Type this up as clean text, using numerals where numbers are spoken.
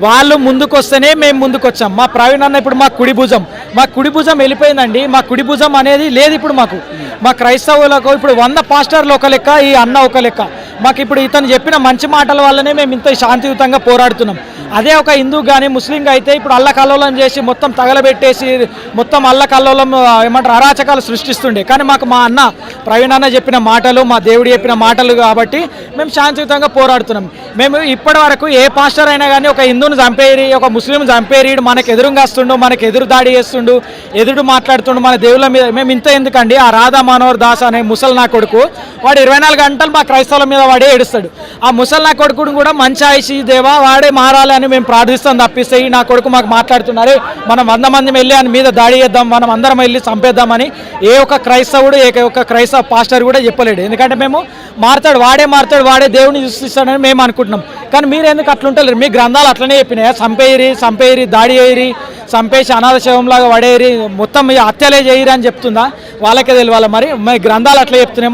వాళ్ళు ముందుకొస్తేనే మేము ముందుకొచ్చాం. మా ప్రవీణ్ అన్న ఇప్పుడు మా కుడి భుజం వెళ్ళిపోయిందండి. మా కుడి భుజం అనేది లేదు ఇప్పుడు మాకు. మా క్రైస్తవులకు ఇప్పుడు 100 పాస్టర్లు ఒక లెక్క, ఈ అన్న ఒక లెక్క. మాకు ఇప్పుడు ఇతను చెప్పిన మంచి మాటల వల్లనే మేము ఇంత శాంతియుతంగా పోరాడుతున్నాం. అదే ఒక హిందూ కానీ ముస్లింగా అయితే ఇప్పుడు అల్లకల్లోలం చేసి మొత్తం తగలబెట్టేసి మొత్తం అల్లకల్లోలం ఏమంటారు అరాచకాలు సృష్టిస్తుండే. కానీ మాకు మా అన్న ప్రవీణ్ అన్న చెప్పిన మాటలు, మా దేవుడు చెప్పిన మాటలు కాబట్టి మేము శాంతియుతంగా పోరాడుతున్నాం. మేము ఇప్పటి వరకు ఏ పాస్టర్ అయినా కానీ ఒక హిందూని చంపేరి, ఒక ముస్లిం చంపేరి, మనకు ఎదురుగా వస్తుండు, మనకు ఎదురు దాడి చేస్తుండు, ఎదురు మాట్లాడుతుండు మన దేవుళ్ళ మీద. మేము ఇంత ఎందుకండి, ఆ రాధా మనోహర్ దాస్ అనే ముసలి కొడుకు వాడు 24 గంటలు మా క్రైస్తవుల మీద వాడే ఏడుస్తాడు. ఆ ముసలి కొడుకును కూడా మంచి ఆయుషి దేవా వాడే మారాలి అని మేము ప్రార్థిస్తాం తప్పిస్తే నా కొడుకు మాకు మాట్లాడుతున్నారు మనం 100 మంది వెళ్ళి ఆయన మీద దాడి చేద్దాం, మనం అందరం వెళ్ళి చంపేద్దామని ఏ ఒక్క క్రైస్తవుడు ఏ ఒక్క క్రైస్తవ పాస్టర్ కూడా చెప్పలేడు. ఎందుకంటే మేము మారుతాడు, వాడే దేవుని సృష్టిస్తాడని మేము అనుకుంటున్నాం. కానీ మీరు ఎందుకు అట్లుంటలేరు? మీ గ్రంథాలు అట్లనే చెప్పినాయి, చంపేరి దాడి చేయరి, చంపేసి అనాథ శవంలాగా పడేరి, మొత్తం హత్యలే చేయరి అని చెప్తుందా? వాళ్ళకే తెలియాలి. మరి గ్రంథాలు అట్లా చెప్తున్నాం.